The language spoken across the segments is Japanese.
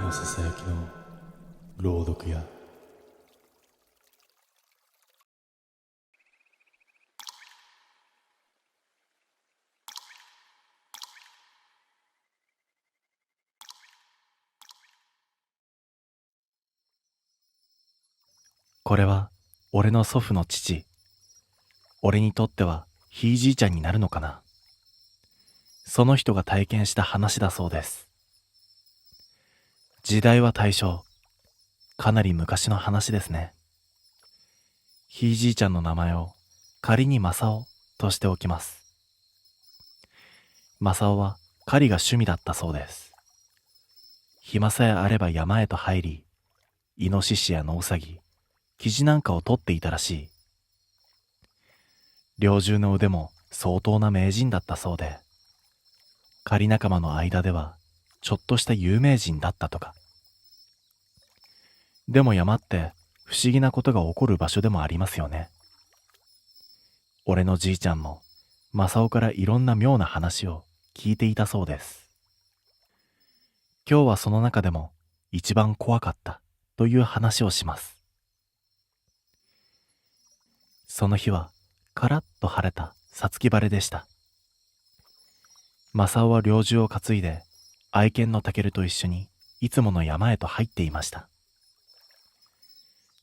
のささやきの朗読やこれは俺の祖父の父。俺にとってはひいじいちゃんになるのかな。その人が体験した話だそうです。時代は大正。かなり昔の話ですね。ひいじいちゃんの名前を仮に正雄としておきます。正雄は狩りが趣味だったそうです。暇さえあれば山へと入り、イノシシやノウサギ、キジなんかを取っていたらしい。猟銃の腕も相当な名人だったそうで、狩り仲間の間ではちょっとした有名人だったとか。でも山って不思議なことが起こる場所でもありますよね。俺のじいちゃんも正雄からいろんな妙な話を聞いていたそうです。今日はその中でも一番怖かったという話をします。その日はカラッと晴れた五月晴れでした。正雄は猟銃を担いで愛犬のタケルと一緒にいつもの山へと入っていました。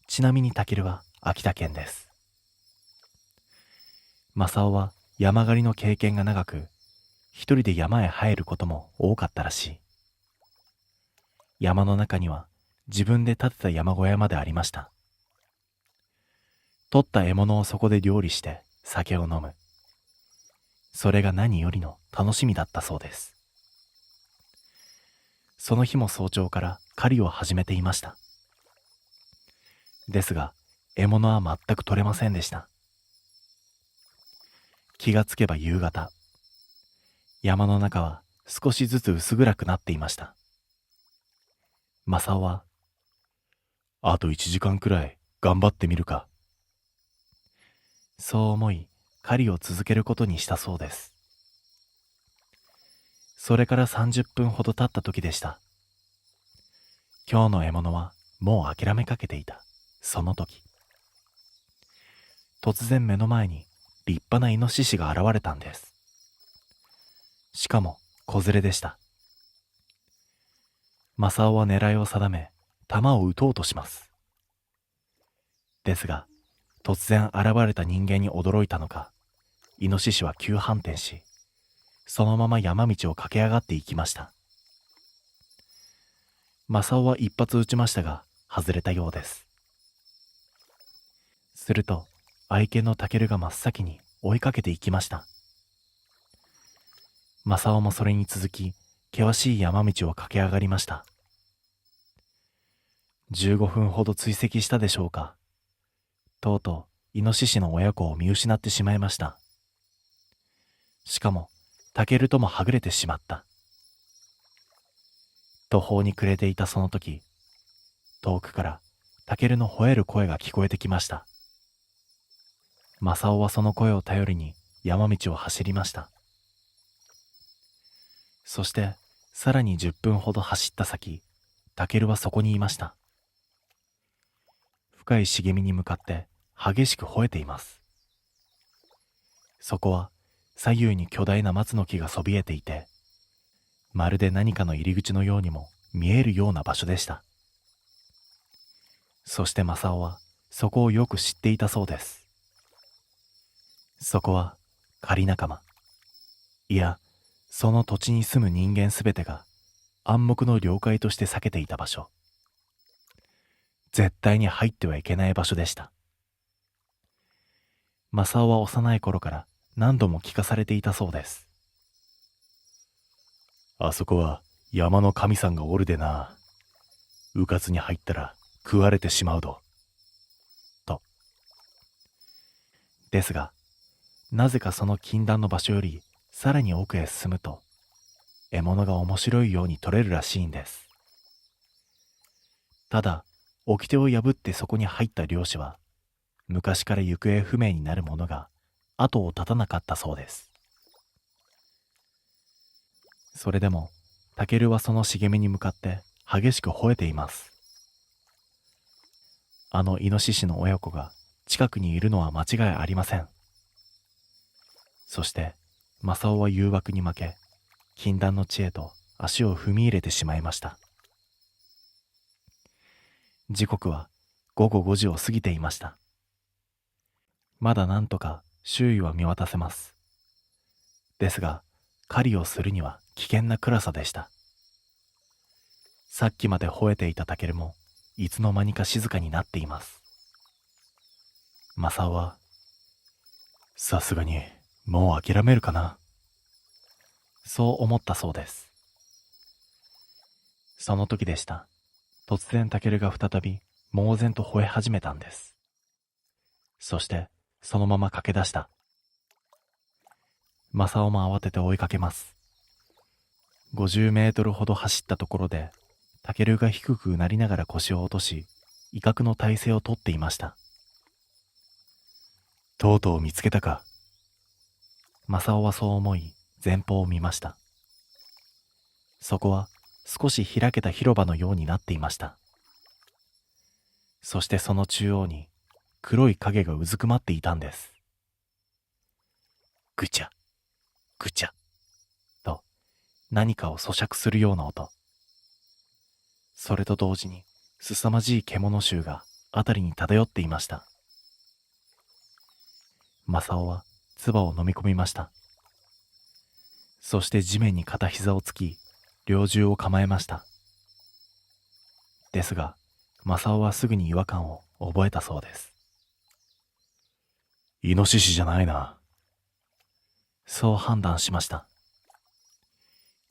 ちなみにタケルは秋田県です。正雄は山狩りの経験が長く、一人で山へ入ることも多かったらしい。山の中には自分で建てた山小屋までありました。取った獲物をそこで料理して酒を飲む。それが何よりの楽しみだったそうです。その日も早朝から狩りを始めていました。ですが、獲物は全く取れませんでした。気がつけば夕方。山の中は少しずつ薄暗くなっていました。正雄は、あと1時間くらい頑張ってみるか。そう思い、狩りを続けることにしたそうです。それから30分ほど経った時でした。今日の獲物はもう諦めかけていた。その時。突然目の前に立派なイノシシが現れたんです。しかも子連れでした。正雄は狙いを定め、弾を撃とうとします。ですが、突然現れた人間に驚いたのか、イノシシは急反転し、そのまま山道を駆け上がっていきました。正雄は一発撃ちましたが、外れたようです。すると、愛犬のタケルが真っ先に追いかけていきました。正雄もそれに続き、険しい山道を駆け上がりました。15分ほど追跡したでしょうか。とうとうイノシシの親子を見失ってしまいました。しかもタケルともはぐれてしまった。途方に暮れていたその時、遠くからタケルの吠える声が聞こえてきました。正雄はその声を頼りに山道を走りました。そしてさらに10分ほど走った先、タケルはそこにいました。深い茂みに向かって激しく吠えています。そこは左右に巨大な松の木がそびえていて、まるで何かの入り口のようにも見えるような場所でした。そして正雄はそこをよく知っていたそうです。そこは狩り仲間、いや、その土地に住む人間すべてが暗黙の了解として避けていた場所。絶対に入ってはいけない場所でした。正雄は幼い頃から何度も聞かされていたそうです。あそこは山の神さんがおるでな。うかつに入ったら食われてしまうど。と。ですが、なぜかその禁断の場所よりさらに奥へ進むと、獲物が面白いように取れるらしいんです。ただ、掟を破ってそこに入った漁師は、昔から行方不明になるものが後を絶たなかったそうです。それでも、タケルはその茂みに向かって激しく吠えています。あのイノシシの親子が近くにいるのは間違いありません。そして正雄は誘惑に負け、禁断の地へと足を踏み入れてしまいました。時刻は午後5時を過ぎていました。まだなんとか周囲は見渡せます。ですが、狩りをするには危険な暗さでした。さっきまで吠えていたタケルもいつの間にか静かになっています。正雄は、さすがにもう諦めるかな、そう思ったそうです。その時でした。突然タケルが再び猛然と吠え始めたんです。そしてそのまま駆け出した。正雄も慌てて追いかけます。50メートルほど走ったところで、タケルが低くうなりながら腰を落とし、威嚇の体勢をとっていました。とうとう見つけたか。正雄はそう思い、前方を見ました。そこは少し開けた広場のようになっていました。そしてその中央に黒い影がうずくまっていたんです。ぐちゃ、ぐちゃ、と何かを咀嚼するような音。それと同時に凄まじい獣臭が辺りに漂っていました。正雄は唾を飲み込みました。そして地面に片膝をつき、猟銃を構えました。ですが、正雄はすぐに違和感を覚えたそうです。イノシシじゃないな。そう判断しました。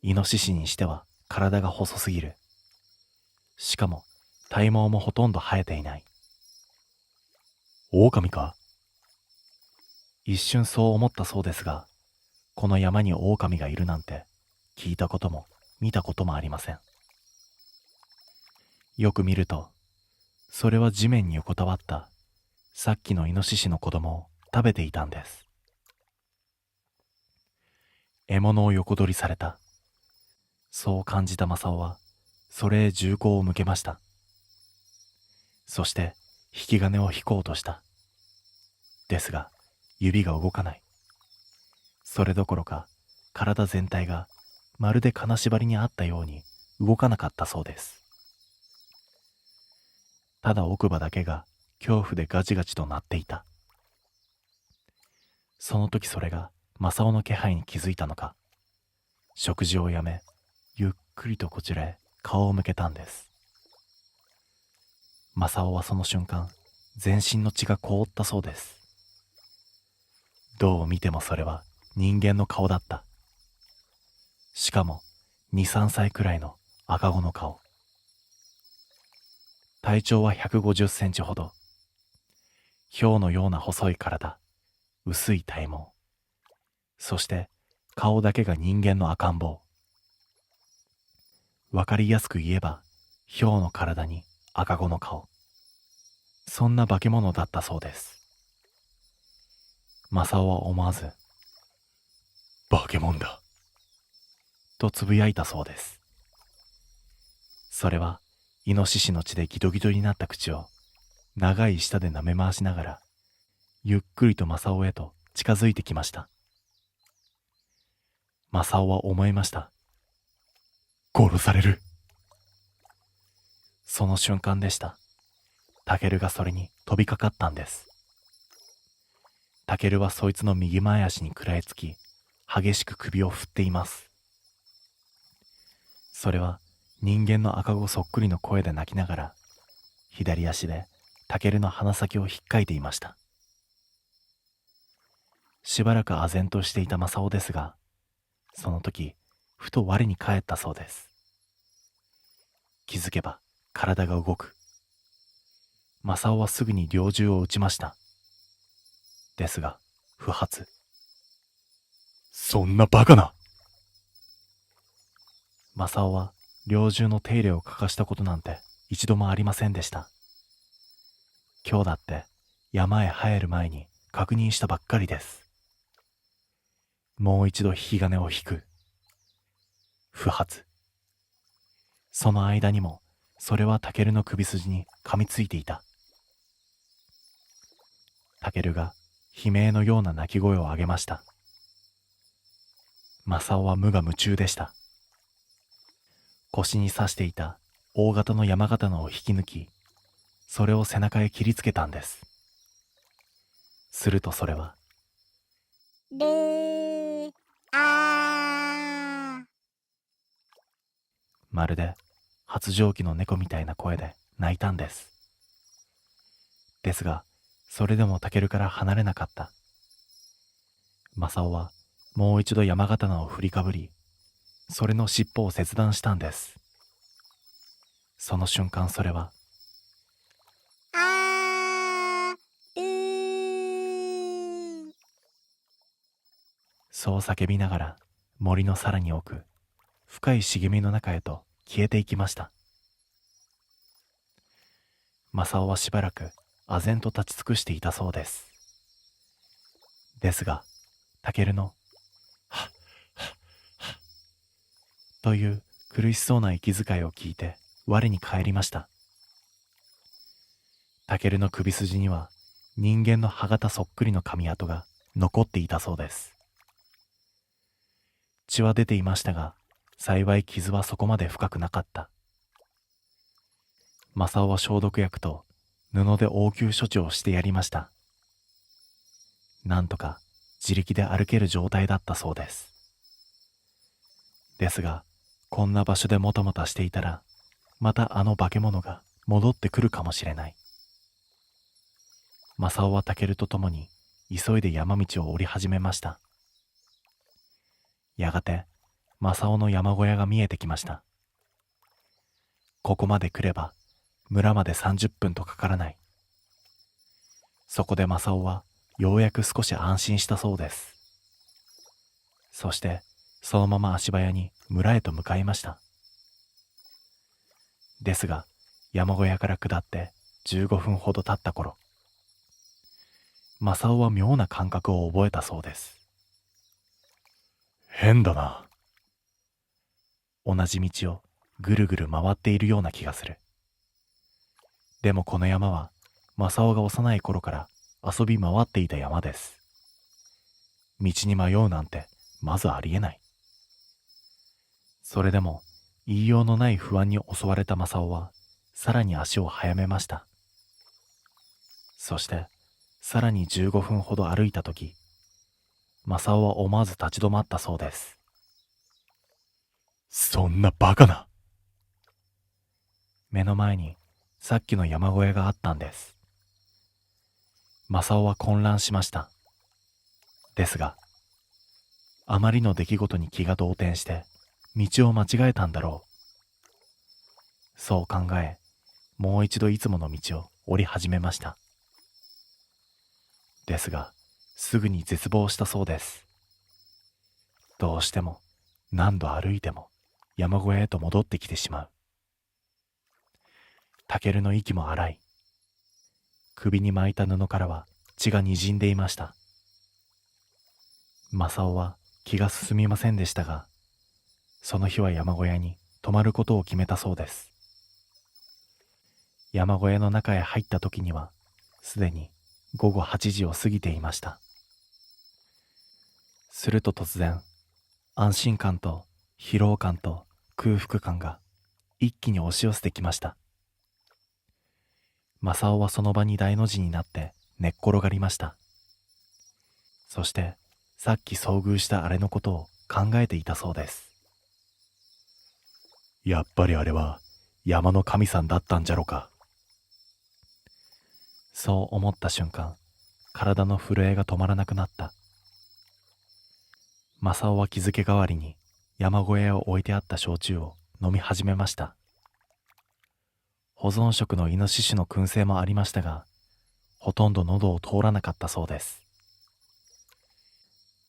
イノシシにしては体が細すぎる。しかも体毛もほとんど生えていない。狼か。一瞬そう思ったそうですが、この山に狼がいるなんて聞いたことも見たこともありません。よく見ると、それは地面に横たわったさっきのイノシシの子供を食べていたんです。獲物を横取りされた。そう感じた正雄はそれへ銃口を向けました。そして引き金を引こうとした。ですが指が動かない。それどころか体全体がまるで金縛りにあったように動かなかったそうです。ただ奥歯だけが恐怖でガチガチと鳴っていた。その時それが正雄の気配に気づいたのか、食事をやめゆっくりとこちらへ顔を向けたんです。正雄はその瞬間全身の血が凍ったそうです。どう見てもそれは人間の顔だった。しかも2、3歳くらいの赤子の顔。体長は150センチほど。豹のような細い体、薄い体毛。そして顔だけが人間の赤ん坊。わかりやすく言えば、豹の体に赤子の顔。そんな化け物だったそうです。正雄は思わず、化け物だ、とつぶやいたそうです。それは、イノシシの血でギトギトになった口を、長い舌で舐め回しながら、ゆっくりと正雄へと近づいてきました。正雄は思いました。殺される。その瞬間でした。タケルがそれに飛びかかったんです。タケルはそいつの右前足に食らいつき、激しく首を振っています。それは人間の赤子そっくりの声で泣きながら、左足でタケルの鼻先をひっかいていました。しばらく唖然としていた正雄ですが、その時ふと我に返ったそうです。気づけば体が動く。正雄はすぐに猟銃を撃ちました。ですが不発。そんなバカな。正雄は猟銃の手入れを欠かしたことなんて一度もありませんでした。今日だって山へ入る前に確認したばっかりです。もう一度引き金を引く。不発。その間にもそれはタケルの首筋に噛みついていた。タケルが悲鳴のような鳴き声を上げました。マサオは無我夢中でした。腰に刺していた大型の山刀を引き抜き、それを背中へ切りつけたんです。するとそれは、ルーあーまるで発情期の猫みたいな声で泣いたんです。ですが、それでもタケルから離れなかった。マサオはもう一度山刀を振りかぶり、それの尻尾を切断したんです。その瞬間、それは、あールーそう叫びながら森のさらに奥、深い茂みの中へと消えていきました。マサオはしばらく唖然と立ち尽くしていたそうです。ですが、タケルのはっはっはっという苦しそうな息遣いを聞いて我に返りました。タケルの首筋には人間の歯型そっくりの噛み跡が残っていたそうです。血は出ていましたが、幸い傷はそこまで深くなかった。マサオは消毒薬と布で応急処置をしてやりました。なんとか自力で歩ける状態だったそうです。ですが、こんな場所でもたもたしていたら、またあの化け物が戻ってくるかもしれない。マサオはタケルと共に急いで山道を降り始めました。やがてマサオの山小屋が見えてきました。ここまで来れば村まで30分とかからない。そこでマサオはようやく少し安心したそうです。そしてそのまま足早に村へと向かいました。ですが、山小屋から下って15分ほど経った頃、マサオは妙な感覚を覚えたそうです。変だな。同じ道をぐるぐる回っているような気がする。でもこの山はマサオが幼い頃から遊び回っていた山です。道に迷うなんてまずありえない。それでも言いようのない不安に襲われたマサオはさらに足を速めました。そしてさらに15分ほど歩いたとき、マサオは思わず立ち止まったそうです。そんなバカな。目の前にさっきの山小屋があったんです。マサオは混乱しました。ですが、あまりの出来事に気が動転して道を間違えたんだろう。そう考え、もう一度いつもの道を降り始めました。ですが、すぐに絶望したそうです。どうしても何度歩いても山小屋へと戻ってきてしまう。タケルの息も荒い。首に巻いた布からは血がにじんでいました。マサオは気が進みませんでしたが、その日は山小屋に泊まることを決めたそうです。山小屋の中へ入った時には、すでに午後8時を過ぎていました。すると突然、安心感と疲労感と空腹感が一気に押し寄せてきました。マサオはその場に大の字になって寝っ転がりました。そしてさっき遭遇したあれのことを考えていたそうです。やっぱりあれは山の神さんだったんじゃろか。そう思った瞬間、体の震えが止まらなくなった。マサオは気づけ代わりに山小屋へ置いてあった焼酎を飲み始めました。保存食のイノシシの燻製もありましたが、ほとんど喉を通らなかったそうです。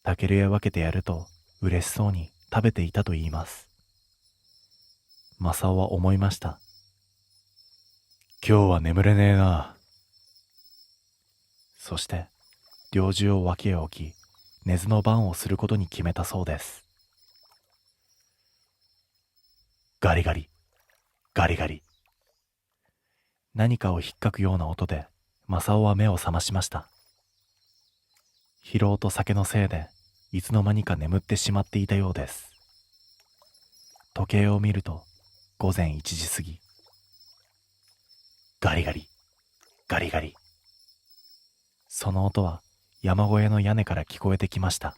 タケルへ分けてやると嬉しそうに食べていたと言います。マサオは思いました。今日は眠れねえな。そして猟銃を脇へ置き、寝ずの番をすることに決めたそうです。ガリガリガリガリ。何かを引っかくような音で正雄は目を覚ましました。疲労と酒のせいでいつの間にか眠ってしまっていたようです。時計を見ると午前1時過ぎ。ガリガリガリガリ。その音は山小屋の屋根から聞こえてきました。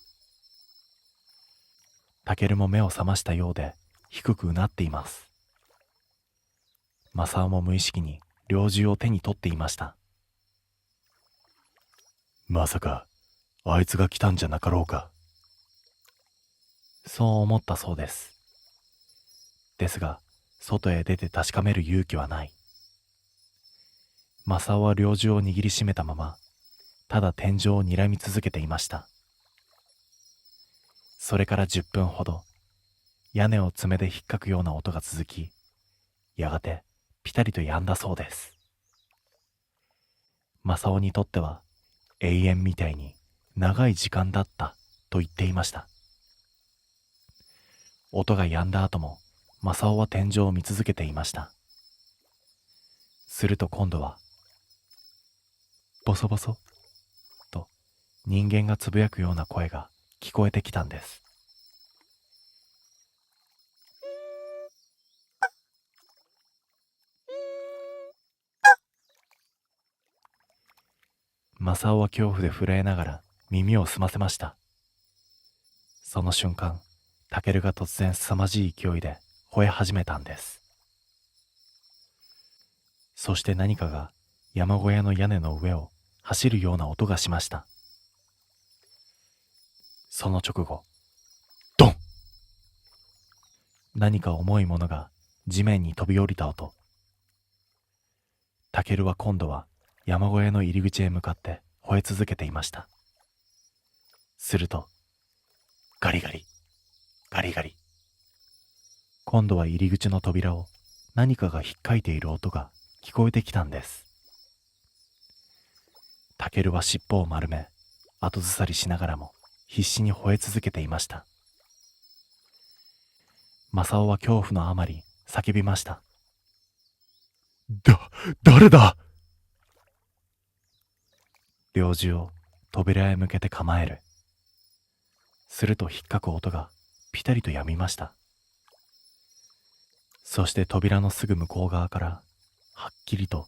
タケルも目を覚ましたようで低くうなっています。正雄も無意識に猟銃を手に取っていました。まさかあいつが来たんじゃなかろうか。そう思ったそうです。ですが外へ出て確かめる勇気はない。正雄は猟銃を握りしめたままただ天井を睨み続けていました。それから10分ほど屋根を爪で引っかくような音が続き、やがてピタリと止んだそうです。正雄にとっては永遠みたいに長い時間だったと言っていました。音が止んだ後も正雄は天井を見続けていました。すると今度はボソボソと人間がつぶやくような声が聞こえてきたんです。正雄は恐怖で震えながら耳を澄ませました。その瞬間、タケルが突然凄まじい勢いで吠え始めたんです。そして何かが山小屋の屋根の上を走るような音がしました。その直後、ドン！何か重いものが地面に飛び降りた音。タケルは今度は山小屋の入り口へ向かって吠え続けていました。すると、ガリガリ、ガリガリ。今度は入り口の扉を何かが引っかいている音が聞こえてきたんです。タケルは尻尾を丸め、後ずさりしながらも必死に吠え続けていました。正雄は恐怖のあまり叫びました。誰だ。猟銃を扉へ向けて構える。すると引っかく音がピタリと止みました。そして扉のすぐ向こう側からはっきりと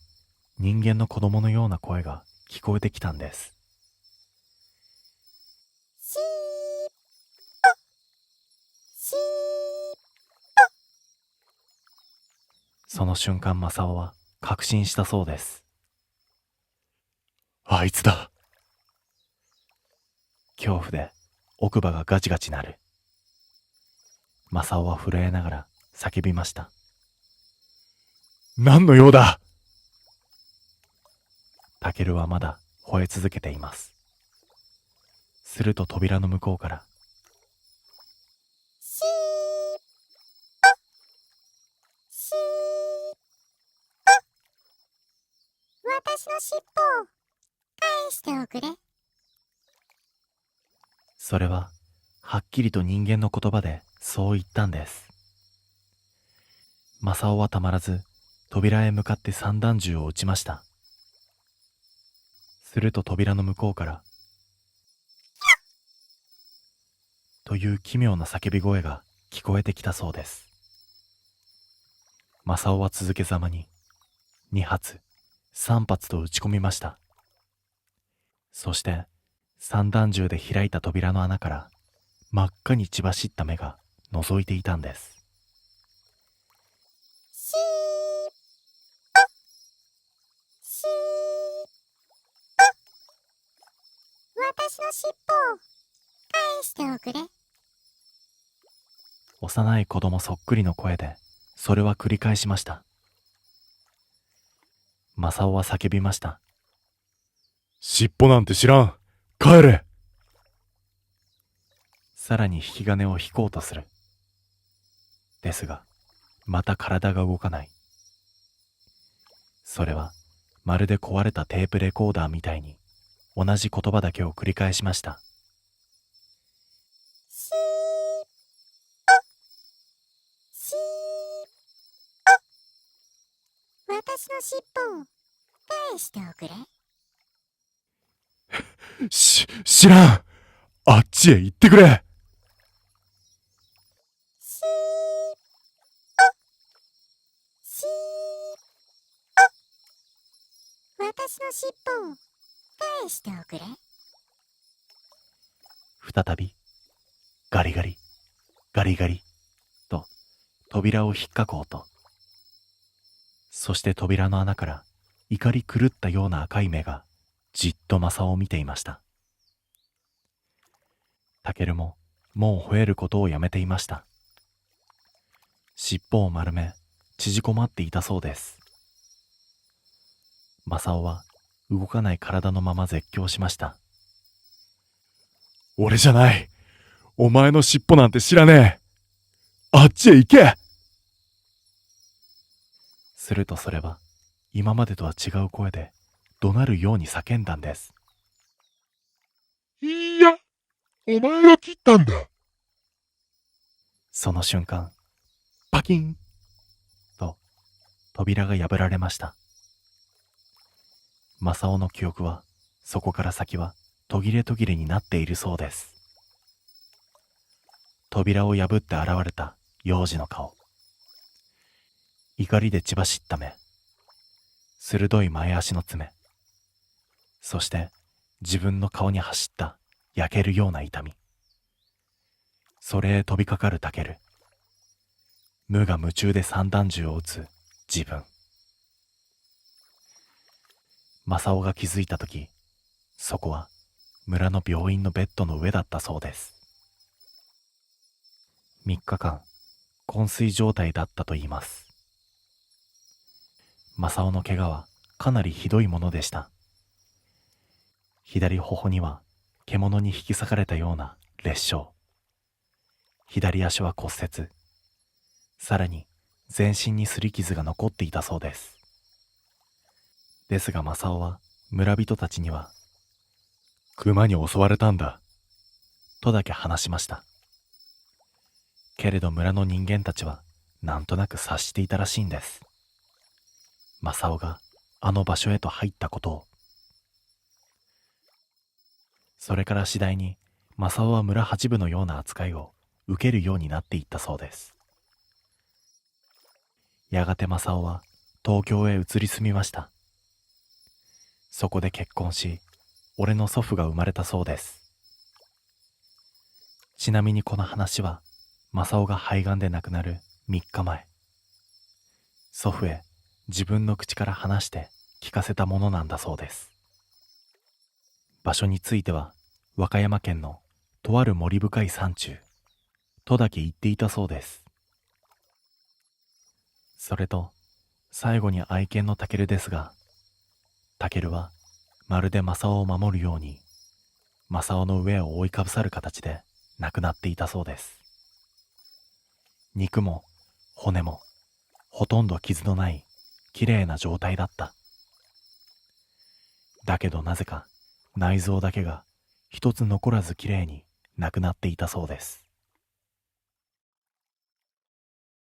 人間の子供のような声が聞こえてきたんです。しーぽしーぽ。その瞬間正雄は確信したそうです。あいつだ。恐怖で奥歯がガチガチ鳴る。正雄は震えながら叫びました。何の用だ。タケルはまだ吠え続けています。すると扉の向こうからしーぽしーぽ。私の尻尾を返しておくれ。それははっきりと人間の言葉でそう言ったんです。正雄はたまらず扉へ向かって散弾銃を撃ちました。すると扉の向こうからという奇妙な叫び声が聞こえてきたそうです。正雄は続けざまに2発3発と撃ち込みました。そして散弾銃で開いた扉の穴から真っ赤に血走った目が覗いていたんです。しーぽしーぽ。私の尻尾を返しておくれ。幼い子供そっくりの声でそれは繰り返しました。正雄は叫びました。尻尾なんて知らん。帰れ。さらに引き金を引こうとする。ですがまた体が動かない。それはまるで壊れたテープレコーダーみたいに同じ言葉だけを繰り返しました。しーぽしーぽ。の尻尾を返しておくれ。知らん。あっちへ行ってくれ。しーおしーお私の尻尾を返しておくれ。再びガリガリガリガリと扉を引っかく音。そして扉の穴から怒り狂ったような赤い目がじっとマサオを見ていました。タケルももう吠えることをやめていました。尻尾を丸め縮こまっていたそうです。マサオは動かない体のまま絶叫しました。俺じゃない。お前の尻尾なんて知らねえ。あっちへ行け。するとそれは今までとは違う声で怒鳴るように叫んだんです。いや、お前が切ったんだ。その瞬間、パキンと扉が破られました。マサオの記憶はそこから先は途切れ途切れになっているそうです。扉を破って現れた幼児の顔。怒りで血走った目。鋭い前足の爪。そして自分の顔に走った焼けるような痛み。それへ飛びかかるタケル。無我夢中で散弾銃を撃つ自分。マサオが気づいたとき、そこは村の病院のベッドの上だったそうです。3日間、昏睡状態だったといいます。マサオの怪我はかなりひどいものでした。左頬には獣に引き裂かれたような裂傷。左足は骨折。さらに全身に擦り傷が残っていたそうです。ですがマサオは村人たちには熊に襲われたんだ。とだけ話しました。けれど村の人間たちはなんとなく察していたらしいんです。マサオがあの場所へと入ったことを。それから次第にマサオは村八部のような扱いを受けるようになっていったそうです。やがてマサオは東京へ移り住みました。そこで結婚し、俺の祖父が生まれたそうです。ちなみにこの話はマサオが肺がんで亡くなる3日前、祖父へ自分の口から話して聞かせたものなんだそうです。場所については和歌山県のとある森深い山中とだけ言っていたそうです。それと最後に愛犬のタケルですが、タケルはまるでマサオを守るようにマサオの上を覆いかぶさる形で亡くなっていたそうです。肉も骨もほとんど傷のないきれいな状態だった。だけどなぜか内臓だけが一つ残らずきれいになくなっていたそうです。